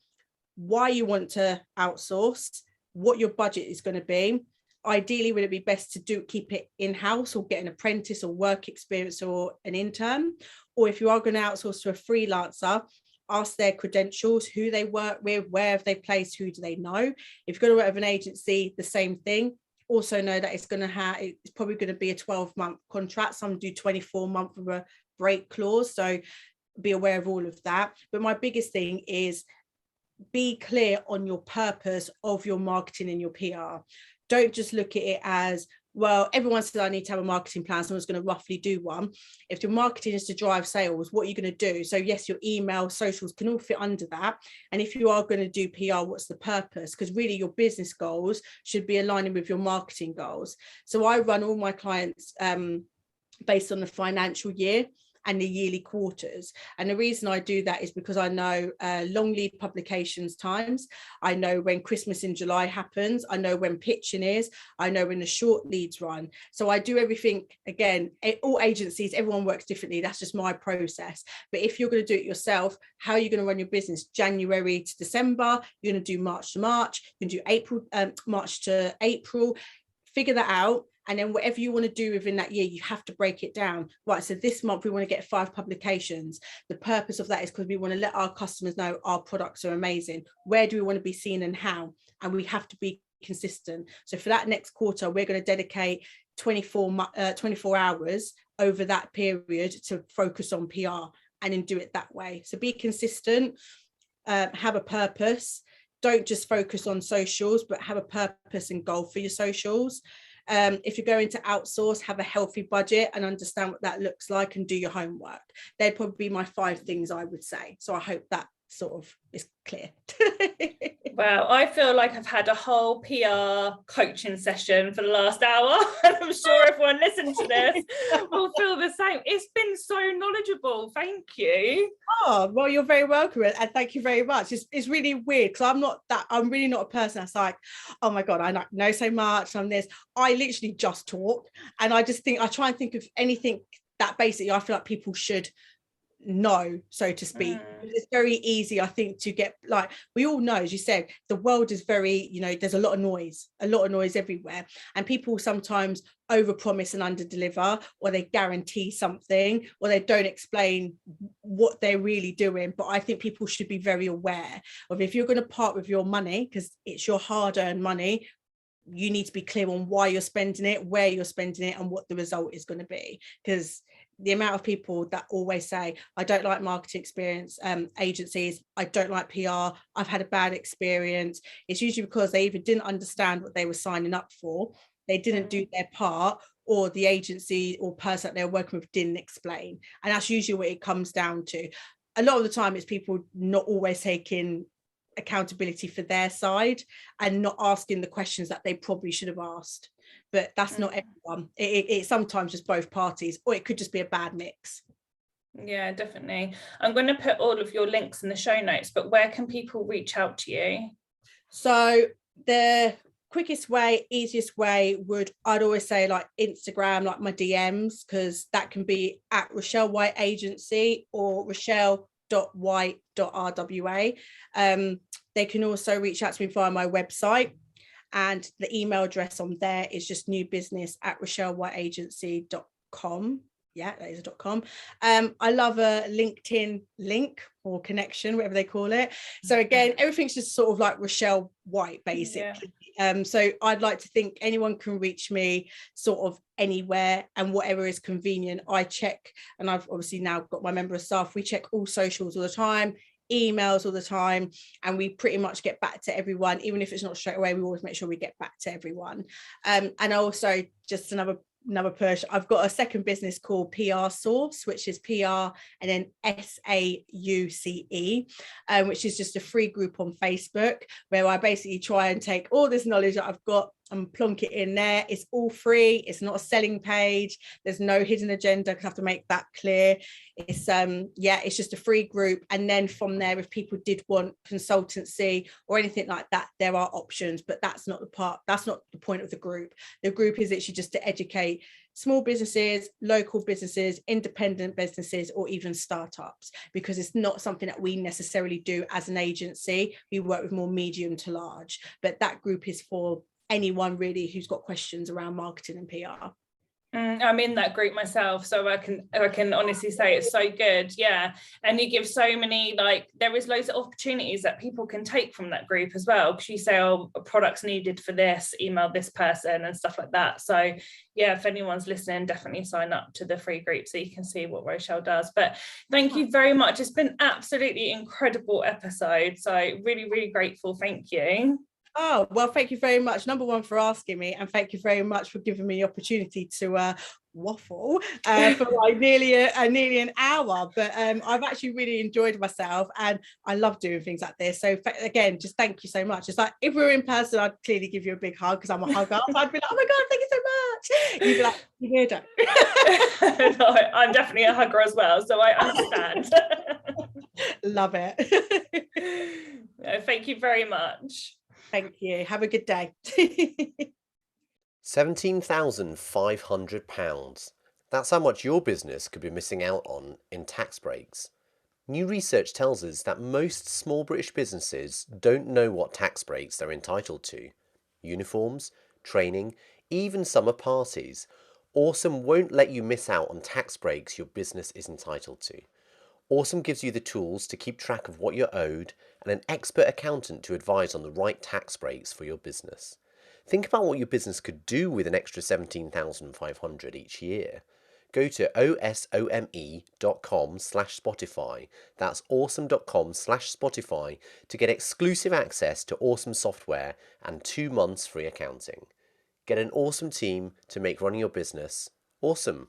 why you want to outsource, what your budget is going to be. Ideally, would it be best to keep it in-house or get an apprentice or work experience or an intern? Or if you are going to outsource to a freelancer, ask their credentials, who they work with, where have they placed, who do they know? If you're going to work with an agency, the same thing. Also know that it's probably going to be a 12-month contract. Some do 24-month with a break clause. So be aware of all of that. But my biggest thing is be clear on your purpose of your marketing and your PR. Don't just look at it as, well, everyone says I need to have a marketing plan. Someone's going to roughly do one. If your marketing is to drive sales, what are you going to do? So yes, your email, socials can all fit under that. And if you are going to do PR, what's the purpose? Because really your business goals should be aligning with your marketing goals. So I run all my clients based on the financial year and the yearly quarters. And the reason I do that is because I know long lead publications times. I know when Christmas in July happens. I know when pitching is. I know when the short leads run. So I do everything, again, all agencies, everyone works differently. That's just my process. But if you're going to do it yourself, how are you going to run your business? January to December, you're going to do March to March, you're going to do March to April. Figure that out. And then whatever you want to do within that year, you have to break it down. Right, so this month we want to get 5 publications. The purpose of that is because we want to let our customers know our products are amazing. Where do we want to be seen and how? And we have to be consistent. So for that next quarter, we're going to dedicate 24 hours over that period to focus on PR and then do it that way. So be consistent, have a purpose. Don't just focus on socials, but have a purpose and goal for your socials. If you're going to outsource, have a healthy budget and understand what that looks like and do your homework. They'd probably be my 5 things I would say. So I hope that sort of is clear. Well, I feel like I've had a whole PR coaching session for the last hour, and I'm sure everyone listening to this will feel the same. It's been so knowledgeable. Thank you. Oh, well, you're very welcome, and thank you very much. It's really weird because I'm really not a person that's like, oh my God, I know so much, I'm this. I literally just talk, and I try and think of anything that basically I feel like people should know, so to speak. It's very easy, I think, to get, like, we all know, as you said, the world is very, there's a lot of noise everywhere, and people sometimes overpromise and underdeliver, or they guarantee something, or they don't explain what they're really doing. But I think people should be very aware of, if you're going to part with your money, because it's your hard-earned money, you need to be clear on why you're spending it, where you're spending it, and what the result is going to be. Because the amount of people that always say, I don't like marketing experience agencies, I don't like PR, I've had a bad experience, it's usually because they either didn't understand what they were signing up for, they didn't do their part, or the agency or person that they're working with didn't explain. And that's usually what it comes down to. A lot of the time it's people not always taking accountability for their side and not asking the questions that they probably should have asked. But that's not everyone. It's sometimes just both parties, or it could just be a bad mix. Yeah, definitely. I'm going to put all of your links in the show notes, but where can people reach out to you? So the quickest way, easiest way I'd always say, like, Instagram, like my DMs, because that can be at Rochelle White Agency or rochelle.white.rwa. They can also reach out to me via my website, and the email address on there is just newbusiness@rochellewhiteagency.com. Yeah, that is a .com. I love a LinkedIn link or connection, whatever they call it. So again, everything's just sort of like Rochelle White, basically. Yeah. So I'd like to think anyone can reach me sort of anywhere and whatever is convenient. I check, and I've obviously now got my member of staff, we check all socials all the time, emails all the time, and we pretty much get back to everyone. Even if it's not straight away, we always make sure we get back to everyone. And also, just another push, I've got a second business called PR Source, which is PR and then SAUCE, which is just a free group on Facebook where I basically try and take all this knowledge that I've got and plonk it in there. It's all free. It's not a selling page. There's no hidden agenda, because I have to make that clear. It's it's just a free group. And then from there, if people did want consultancy or anything like that, there are options, but that's not the point of the group. The group is literally just to educate small businesses, local businesses, independent businesses, or even startups, because it's not something that we necessarily do as an agency. We work with more medium to large, but that group is for anyone really who's got questions around marketing and PR. I'm in that group myself, so I can honestly say it's so good. Yeah, and you give so many, like, there is loads of opportunities that people can take from that group as well, because you say, oh, a product's needed for this, email this person and stuff like that. So yeah, if anyone's listening, definitely sign up to the free group so you can see what Rochelle does. But thank you very much. It's been absolutely incredible episode, so really, really grateful. Thank you. Oh, well, thank you very much. Number one, for asking me, and thank you very much for giving me the opportunity to waffle for like nearly an hour. But I've actually really enjoyed myself, and I love doing things like this. So again, just thank you so much. It's like if we were in person, I'd clearly give you a big hug because I'm a hugger. So I'd be like, oh my God, thank you so much. You'd be like, you weirdo. No, I'm definitely a hugger as well, so I understand. Love it. No, thank you very much. Thank you. Have a good day. £17,500. That's how much your business could be missing out on in tax breaks. New research tells us that most small British businesses don't know what tax breaks they're entitled to. Uniforms, training, even summer parties. Awesome won't let you miss out on tax breaks your business is entitled to. Awesome gives you the tools to keep track of what you're owed and an expert accountant to advise on the right tax breaks for your business. Think about what your business could do with an extra £17,500 each year. Go to osome.com/Spotify, that's awesome.com/Spotify, to get exclusive access to awesome software and 2 months free accounting. Get an awesome team to make running your business awesome.